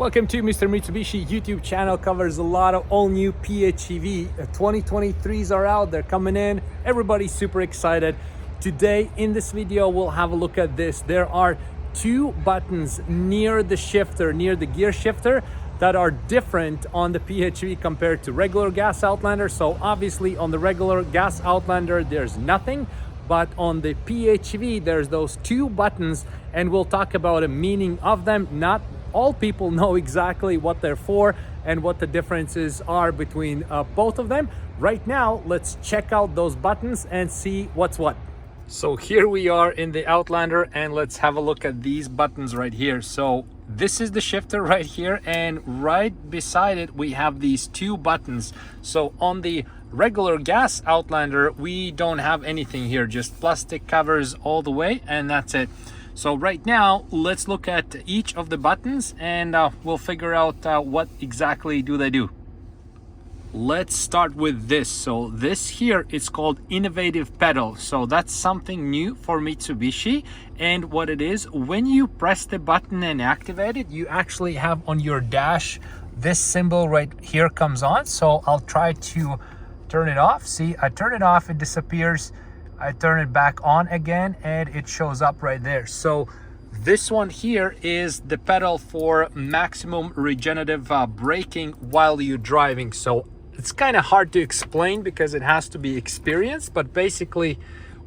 Welcome to Mr. Mitsubishi YouTube channel. Covers a lot of all new PHEV 2023s are out, they're coming in. Everybody's super excited. Today in this video we'll have a look at this. There are two buttons near the shifter, near the gear shifter, that are different on the PHEV compared to regular gas Outlander. So obviously on the regular gas Outlander there's nothing, but on the PHEV there's those two buttons, and we'll talk about the meaning of them. Not all people know exactly what they're for and what the differences are between both of them. Right now, let's check out those buttons and see what's what. So here we are in the Outlander, and let's have a look at these buttons right here. So this is the shifter right here, and right beside it we have these two buttons. So on the regular gas Outlander we don't have anything here, just plastic covers all the way, and that's it. So right now let's look at each of the buttons and we'll figure out what exactly do they do. Let's start with this. So this here is called innovative pedal. So that's something new for Mitsubishi, and what it is, when you press the button and activate it, you actually have on your dash this symbol right here comes on. So I'll try to turn it off. See, I turn it off, it disappears. I turn it back on again and it shows up right there. So this one here is the pedal for maximum regenerative braking while you're driving. So it's kind of hard to explain because it has to be experienced, but basically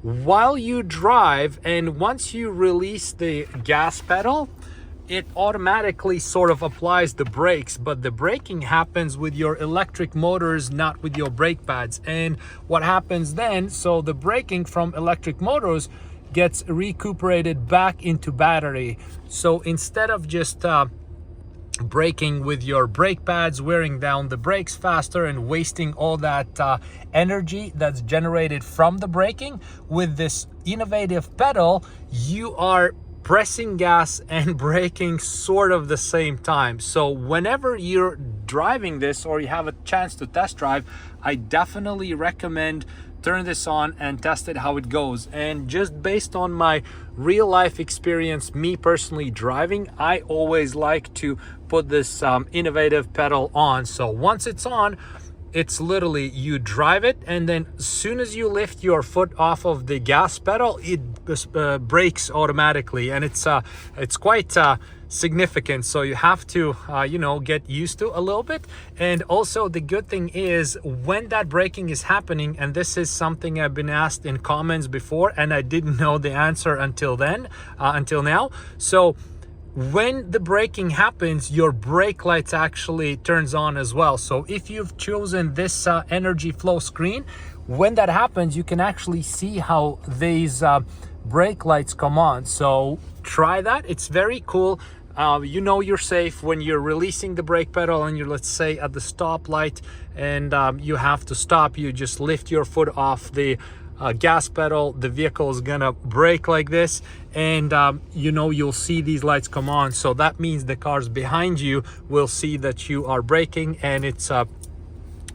while you drive and once you release the gas pedal, it automatically sort of applies the brakes, but the braking happens with your electric motors, not with your brake pads. And what happens then, so the braking from electric motors gets recuperated back into battery. So instead of just braking with your brake pads, wearing down the brakes faster and wasting all that energy that's generated from the braking, with this innovative pedal you are pressing gas and braking sort of the same time. So whenever you're driving this or you have a chance to test drive, I definitely recommend turn this on and test it how it goes. And just based on my real life experience, me personally driving, I always like to put this innovative pedal on. So once it's on, it's literally you drive it, and then as soon as you lift your foot off of the gas pedal, it brakes automatically, and it's quite significant. So you have to you know, get used to a little bit. And also the good thing is when that braking is happening, and this is something I've been asked in comments before and I didn't know the answer until now. So when the braking happens, your brake lights actually turns on as well. So if you've chosen this energy flow screen, when that happens, you can actually see how these brake lights come on. So try that, it's very cool. You know you're safe when you're releasing the brake pedal and you're, let's say, at the stoplight and you have to stop. You just lift your foot off the gas pedal, the vehicle is gonna brake like this, and you know, you'll see these lights come on. So that means the cars behind you will see that you are braking, and it's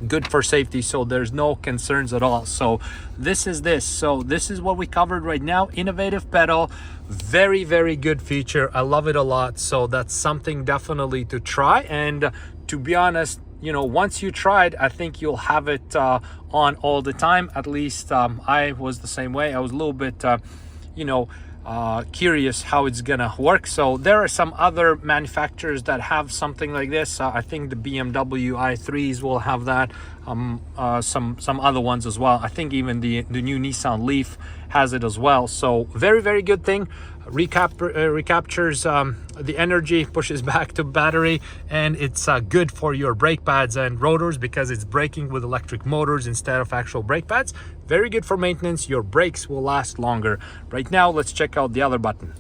good for safety, so there's no concerns at all. So this is what we covered right now. Innovative pedal, very good feature. I love it a lot. So that's something definitely to try. And to be honest, you know, once you try it, I think you'll have it on all the time. At least I was the same way. I was a little bit you know, curious how it's gonna work. So there are some other manufacturers that have something like this. I think the BMW i3s will have that, some other ones as well. I think even the new Nissan Leaf has it as well. So very good thing. Recaptures the energy, pushes back to battery, and it's good for your brake pads and rotors because it's braking with electric motors instead of actual brake pads. Very good for maintenance. Your brakes will last longer. Right now let's check out the other button.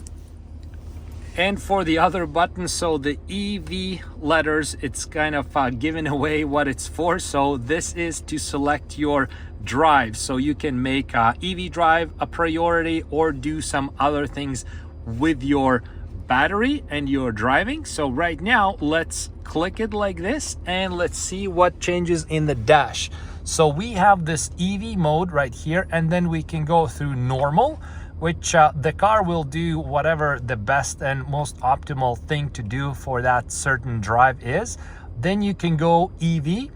And for the other button, so the EV letters, it's kind of giving away what it's for. So this is to select your drive, so you can make EV drive a priority or do some other things with your battery and your driving. So right now let's click it like this and let's see what changes in the dash. So we have this EV mode right here, and then we can go through normal, which the car will do whatever the best and most optimal thing to do for that certain drive is. Then you can go EV.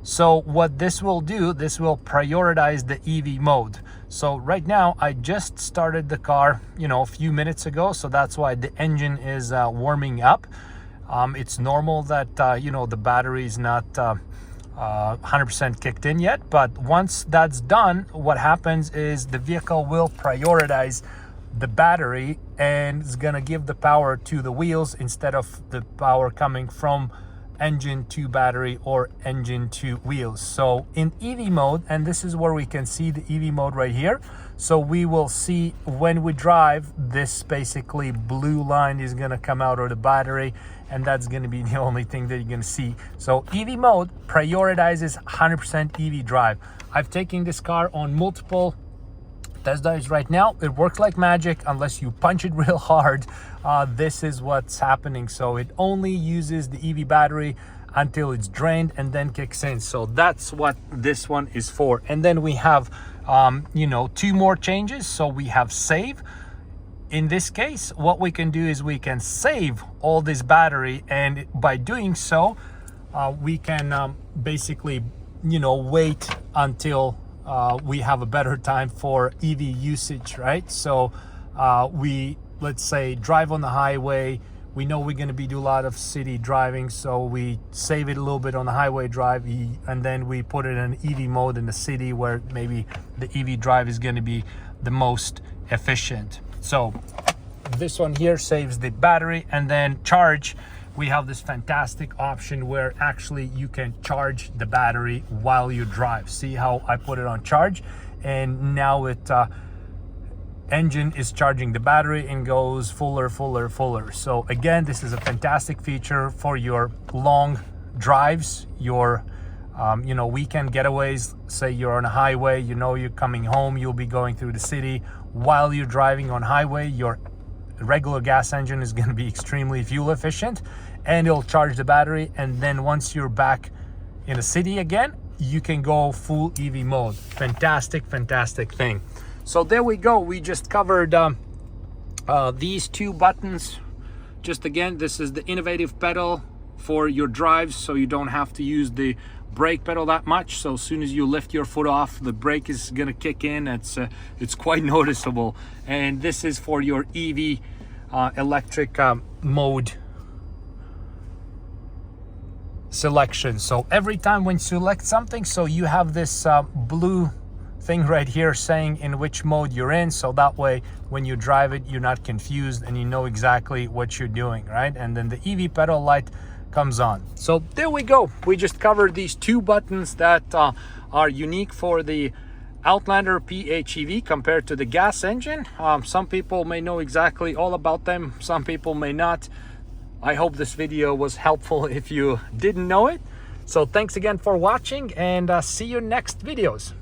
So what this will do, this will prioritize the EV mode. So right now I just started the car, you know, a few minutes ago, so that's why the engine is warming up. It's normal that you know, the battery is not 100% kicked in yet, but once that's done, what happens is the vehicle will prioritize the battery and it's gonna give the power to the wheels instead of the power coming from engine to battery or engine to wheels. So in EV mode, and this is where we can see the EV mode right here, so we will see when we drive, this basically blue line is going to come out of the battery, and that's going to be the only thing that you're going to see. So EV mode prioritizes 100% EV drive. I've taken this car on multiple test drives right now. It works like magic unless you punch it real hard. This is what's happening. So it only uses the EV battery until it's drained and then kicks in. So that's what this one is for. And then we have you know, 2 more changes. So we have save. In this case, what we can do is we can save all this battery, and by doing so we can basically, you know, wait until we have a better time for EV usage, right? So we, let's say, drive on the highway. We know we're going to be do a lot of city driving, so we save it a little bit on the highway drive, and then we put it in EV mode in the city where maybe the EV drive is going to be the most efficient. So this one here saves the battery, and then charge. We have this fantastic option where actually you can charge the battery while you drive. See how I put it on charge, and now it engine is charging the battery and goes fuller. So again, this is a fantastic feature for your long drives, your you know, weekend getaways. Say you're on a highway, you know, you're coming home, you'll be going through the city. While you're driving on highway, your regular gas engine is going to be extremely fuel efficient, and it'll charge the battery, and then once you're back in the city again, you can go full EV mode. Fantastic thing. So there we go. We just covered these 2 buttons. Just again, this is the innovative pedal for your drives, so you don't have to use the brake pedal that much. So as soon as you lift your foot off, the brake is gonna kick in. It's quite noticeable. And this is for your EV electric mode selection. So every time when you select something, so you have this blue thing right here saying in which mode you're in, so that way when you drive it, you're not confused and you know exactly what you're doing, right? And then the EV pedal light comes on. So there we go. We just covered these 2 buttons that are unique for the Outlander PHEV compared to the gas engine. Some people may know exactly all about them, some people may not. I hope this video was helpful if you didn't know it. So thanks again for watching, and see you next videos.